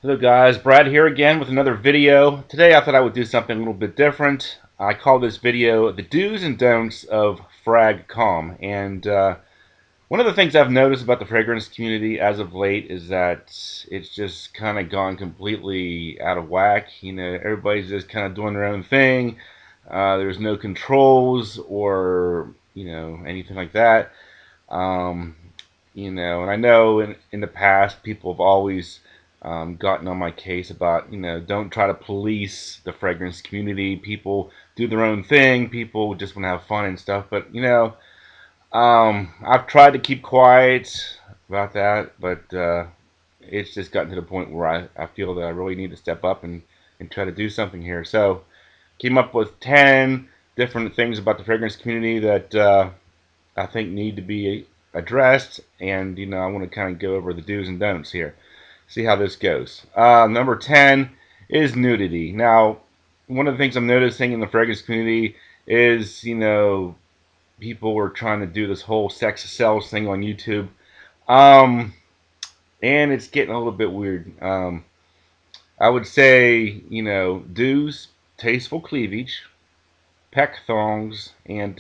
Hello guys, Brad here again with another video. Today I thought I would do something a little bit different. I call this video the do's and don'ts of FragComm. And one of the things I've noticed about the fragrance community as of late is that it's just kind of gone completely out of whack. Everybody's just kind of doing their own thing. There's no controls or, anything like that. Um, and I know in the past people have always gotten on my case about, don't try to police the fragrance community. People do their own thing. People just want to have fun and stuff. But, I've tried to keep quiet about that, but it's just gotten to the point where I feel that I really need to step up and try to do something here. So, came up with 10 different things about the fragrance community that I think need to be addressed, and I want to kind of go over the do's and don'ts here. See how this goes. Number 10 is nudity. Now, one of the things I'm noticing in the fragrance community is, people are trying to do this whole sex sells thing on YouTube, um, and it's getting a little bit weird. I would say, do's, tasteful cleavage, peck thongs, and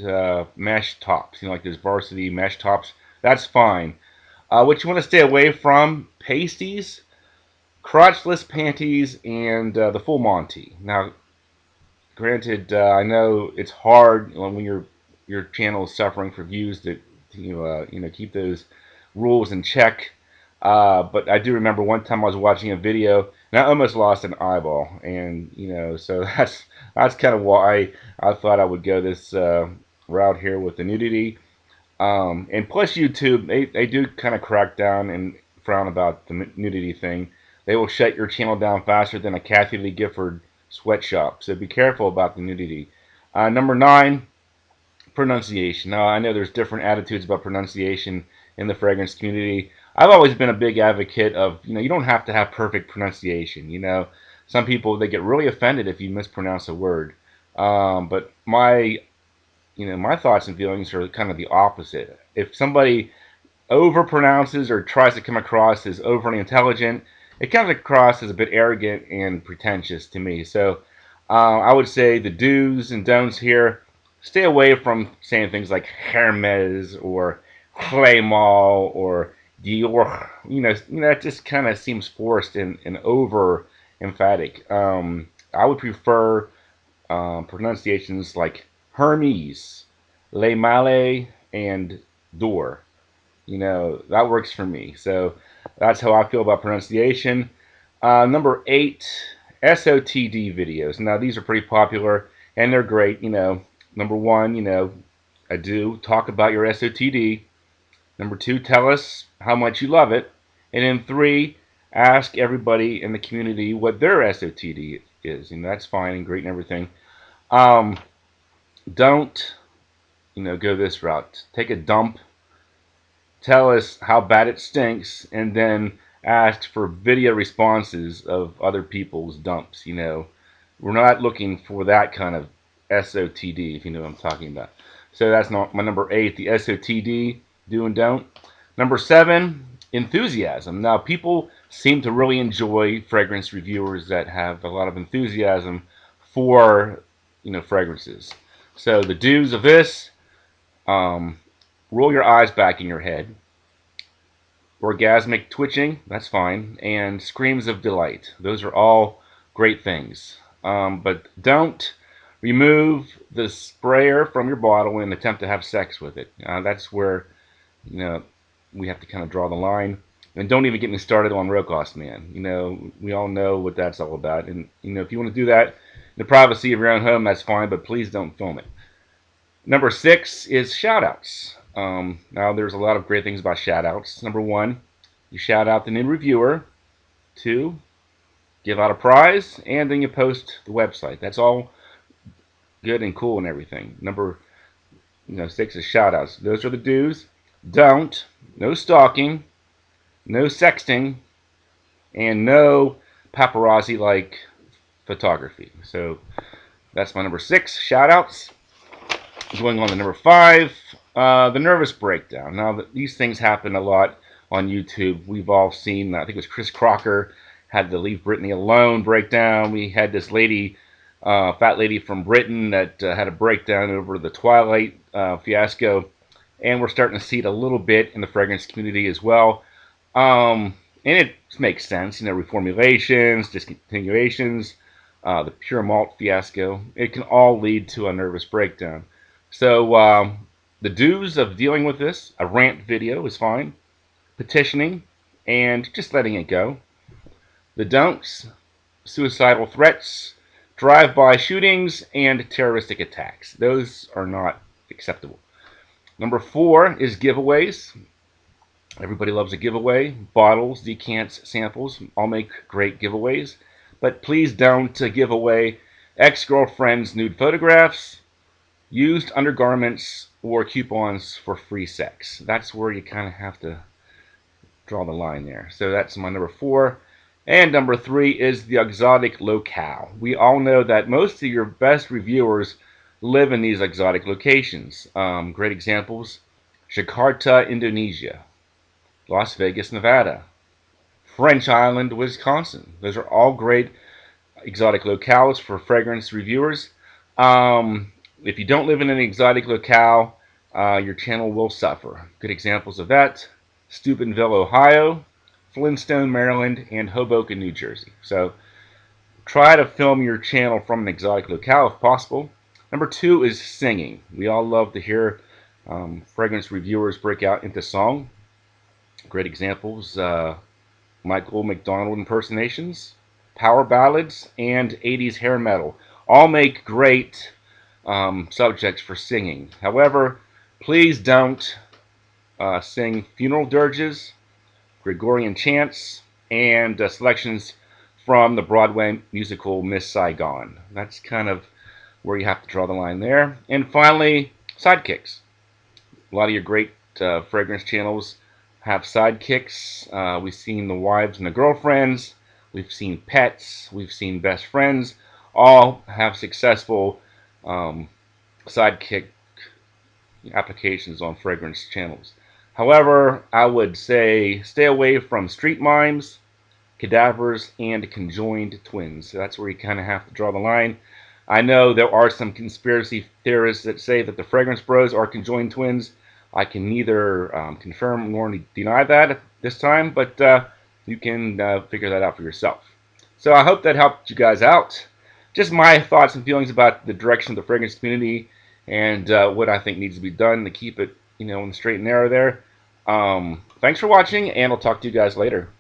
mesh tops. Like those varsity mesh tops. That's fine. What you want to stay away from: pasties, crotchless panties, and the full Monty. Now, granted, I know it's hard when your channel is suffering for views to keep those rules in check. But I do remember one time I was watching a video and I almost lost an eyeball, and so that's kind of why I thought I would go this route here with the nudity. And plus, YouTube they do kind of crack down and frown about the nudity thing. They will shut your channel down faster than a Kathy Lee Gifford sweatshop. So be careful about the nudity. Number 9, pronunciation. Now, I know there's different attitudes about pronunciation in the fragrance community. I've always been a big advocate of, you don't have to have perfect pronunciation. Some people, they get really offended if you mispronounce a word. But my thoughts and feelings are kind of the opposite. If somebody overpronounces or tries to come across as overly intelligent, it comes across as a bit arrogant and pretentious to me. So I would say the do's and don'ts here: stay away from saying things like Hermes or Claymore or Dior. That just kind of seems forced and over emphatic. I would prefer pronunciations like Hermes, Le Male, and Door. That works for me. So that's how I feel about pronunciation. Number 8, SOTD videos. Now, these are pretty popular and they're great. Number 1, I do talk about your SOTD. Number 2, tell us how much you love it. And then 3, ask everybody in the community what their SOTD is. That's fine and great and everything. Don't, go this route. Take a dump, tell us how bad it stinks, and then ask for video responses of other people's dumps. We're not looking for that kind of SOTD, if you know what I'm talking about. So that's not my number 8, the SOTD, do and don't. Number 7, enthusiasm. Now, people seem to really enjoy fragrance reviewers that have a lot of enthusiasm for, fragrances. So the do's of this: um, roll your eyes back in your head, orgasmic twitching, that's fine, and screams of delight. Those are all great things. But don't remove the sprayer from your bottle and attempt to have sex with it. That's where we have to kind of draw the line. And don't even get me started on Rokoss Man. We all know what that's all about. And if you want to do that in the privacy of your own home, that's fine, but please don't film it. Number 6 is shoutouts. Now, there's a lot of great things about shoutouts. Number 1, you shout out the new reviewer. 2, give out a prize, and then you post the website. That's all good and cool and everything. Number 6 is shoutouts. Those are the do's. Don't. No stalking. No sexting. And no paparazzi-like photography. So that's my number 6, shoutouts. Going on to number 5, the nervous breakdown. Now, these things happen a lot on YouTube. We've all seen, I think it was Chris Crocker, had the Leave Britney Alone breakdown. We had this lady, fat lady from Britain, that had a breakdown over the Twilight fiasco. And we're starting to see it a little bit in the fragrance community as well. And it makes sense, reformulations, discontinuations, the pure malt fiasco. It can all lead to a nervous breakdown. So the do's of dealing with this: a rant video is fine, petitioning, and just letting it go. The don'ts: suicidal threats, drive-by shootings, and terroristic attacks. Those are not acceptable. Number 4 is giveaways. Everybody loves a giveaway. Bottles, decants, samples all make great giveaways. But please don't give away ex-girlfriend's nude photographs, used undergarments, or coupons for free sex. That's where you kind of have to draw the line there. So that's my number 4. And number 3 is the exotic locale. We all know that most of your best reviewers live in these exotic locations. Great examples: Jakarta, Indonesia; Las Vegas, Nevada; French Island, Wisconsin. Those are all great exotic locales for fragrance reviewers. If you don't live in an exotic locale, your channel will suffer. Good examples of that: Steubenville, Ohio; Flintstone, Maryland; and Hoboken, New Jersey. So try to film your channel from an exotic locale if possible. Number 2 is singing. We all love to hear fragrance reviewers break out into song. Great examples: Michael McDonald impersonations, power ballads, and 80s hair metal. All make great subjects for singing. However, please don't sing funeral dirges, Gregorian chants, and selections from the Broadway musical Miss Saigon. That's kind of where you have to draw the line there. And finally, sidekicks. A lot of your great fragrance channels have sidekicks. We've seen the wives and the girlfriends. We've seen pets. We've seen best friends. All have successful sidekick applications on fragrance channels. However, I would say stay away from street mimes, cadavers, and conjoined twins. So that's where you kind of have to draw the line. I know there are some conspiracy theorists that say that the Fragrance Bros are conjoined twins. I can neither confirm nor deny that at this time, but you can figure that out for yourself. So I hope that helped you guys out. Just my thoughts and feelings about the direction of the fragrance community and what I think needs to be done to keep it, in the straight and narrow there. Thanks for watching, and I'll talk to you guys later.